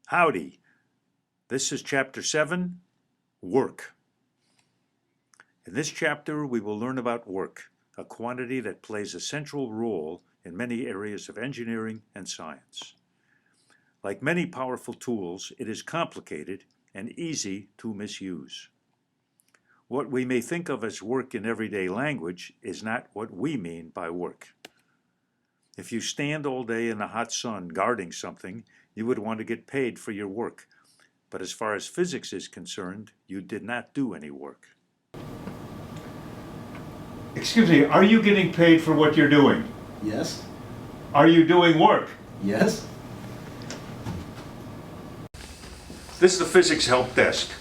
Howdy. This is Chapter 7, Work. In this chapter, we will learn about work, a quantity that plays a central role in many areas of engineering and science. Like many powerful tools, it is complicated and easy to misuse. What we may think of as work in everyday language is not what we mean by work. If you stand all day in the hot sun guarding something, you would want to get paid for your work. But as far as physics is concerned, you did not do any work. Excuse me, are you getting paid for what you're doing? Yes. Are you doing work? Yes. This is the Physics Help Desk.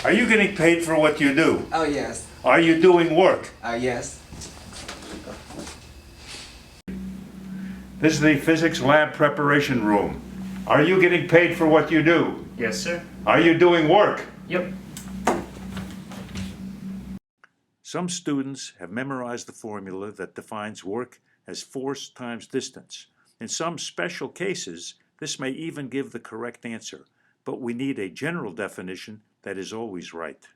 Are you getting paid for what you do? Oh, yes. Are you doing work? Yes. This is the Physics Lab Preparation Room. Are you getting paid for what you do? Yes, sir. Are you doing work? Yep. Some students have memorized the formula that defines work as force times distance. In some special cases, this may even give the correct answer, but we need a general definition that is always right.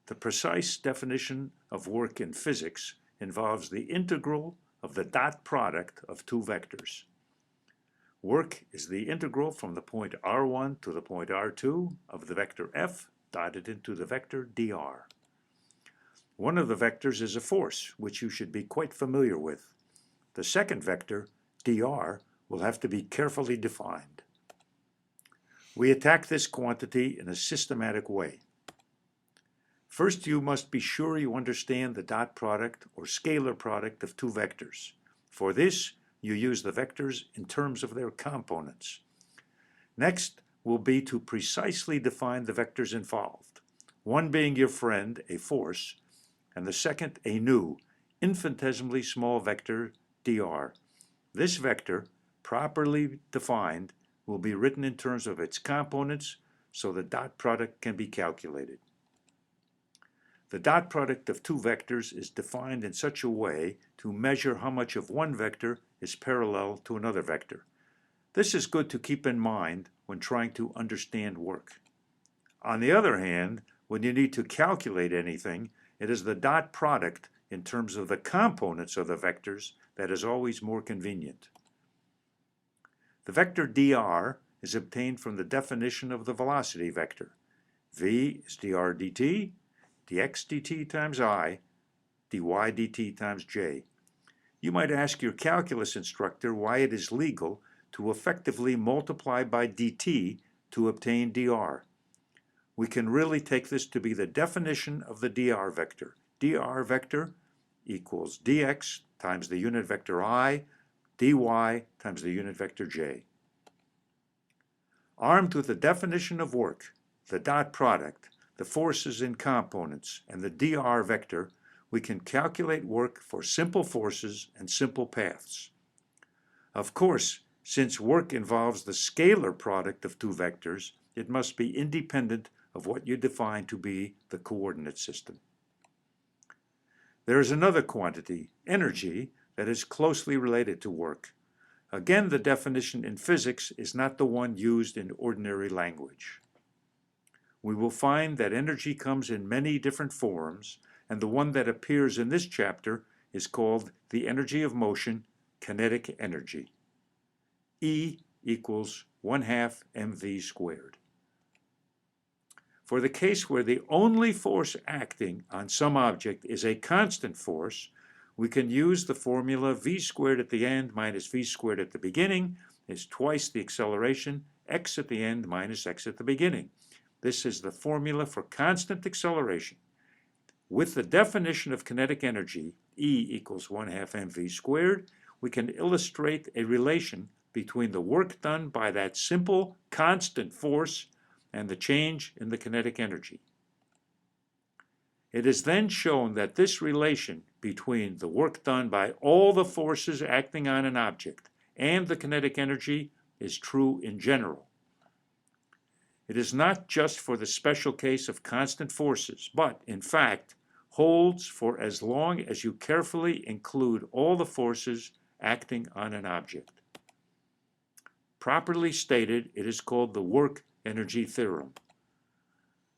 The precise definition of work in physics involves the integral of the dot product of two vectors. Work is the integral from the point r1 to the point r2 of the vector F dotted into the vector dr. One of the vectors is a force, which you should be quite familiar with. The second vector, dr, will have to be carefully defined. We attack this quantity in a systematic way. First, you must be sure you understand the dot product or scalar product of two vectors. For this, you use the vectors in terms of their components. Next will be to precisely define the vectors involved, one being your friend, a force, and the second a new, infinitesimally small vector, dr. This vector, properly defined, will be written in terms of its components so the dot product can be calculated. The dot product of two vectors is defined in such a way to measure how much of one vector is parallel to another vector. This is good to keep in mind when trying to understand work. On the other hand, when you need to calculate anything, it is the dot product in terms of the components of the vectors that is always more convenient. The vector dr is obtained from the definition of the velocity vector. V is dr dt, dx dt times I, dy dt times j. You might ask your calculus instructor why it is legal to effectively multiply by dt to obtain dr. We can really take this to be the definition of the dr vector. Dr vector equals dx times the unit vector I, dy times the unit vector j. Armed with the definition of work, the dot product, the forces in components, and the dr vector, we can calculate work for simple forces and simple paths. Of course, since work involves the scalar product of two vectors, it must be independent of what you define to be the coordinate system. There is another quantity, energy, that is closely related to work. Again, the definition in physics is not the one used in ordinary language. We will find that energy comes in many different forms, and the one that appears in this chapter is called the energy of motion, kinetic energy. E equals 1/2 mv squared. For the case where the only force acting on some object is a constant force, we can use the formula v squared at the end minus v squared at the beginning is twice the acceleration, x at the end minus x at the beginning. This is the formula for constant acceleration. With the definition of kinetic energy, E equals 1/2 mv squared, we can illustrate a relation between the work done by that simple constant force and the change in the kinetic energy. It is then shown that this relation between the work done by all the forces acting on an object and the kinetic energy is true in general. It is not just for the special case of constant forces, but, in fact, holds for as long as you carefully include all the forces acting on an object. Properly stated, it is called the work-energy theorem.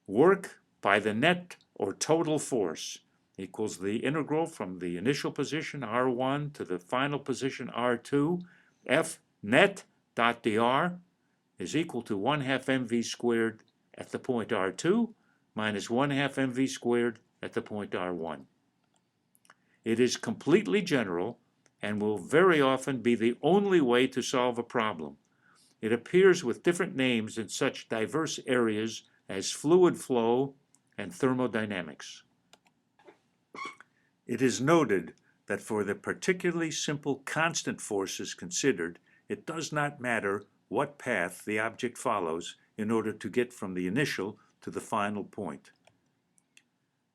Work by the net or total force equals the integral from the initial position R1 to the final position R2, F net dot dr is equal to 1/2 mv squared at the point R2 minus 1/2 mv squared at the point R1. It is completely general and will very often be the only way to solve a problem. It appears with different names in such diverse areas as fluid flow and thermodynamics. It is noted that for the particularly simple constant forces considered, it does not matter what path the object follows in order to get from the initial to the final point.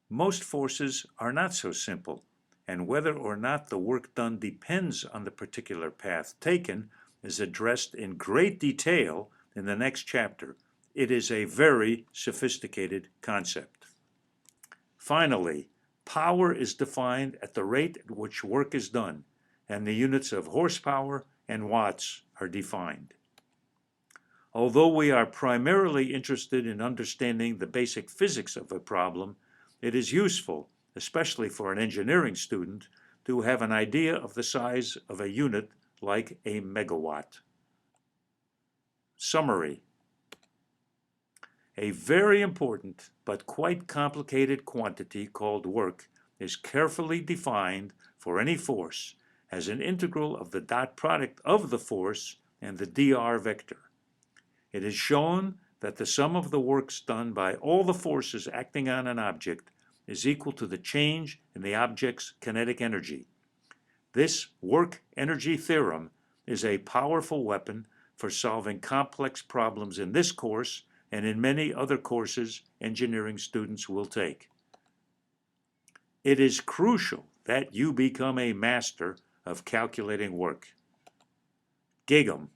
Most forces are not so simple, and whether or not the work done depends on the particular path taken is addressed in great detail in the next chapter. It is a very sophisticated concept. Finally, power is defined at the rate at which work is done, and the units of horsepower and watts are defined. Although we are primarily interested in understanding the basic physics of a problem, it is useful, especially for an engineering student, to have an idea of the size of a unit like a megawatt. Summary. A very important but quite complicated quantity called work is carefully defined for any force as an integral of the dot product of the force and the dr vector. It is shown that the sum of the works done by all the forces acting on an object is equal to the change in the object's kinetic energy. This work-energy theorem is a powerful weapon for solving complex problems in this course and in many other courses engineering students will take. It is crucial that you become a master of calculating work. Gig 'em.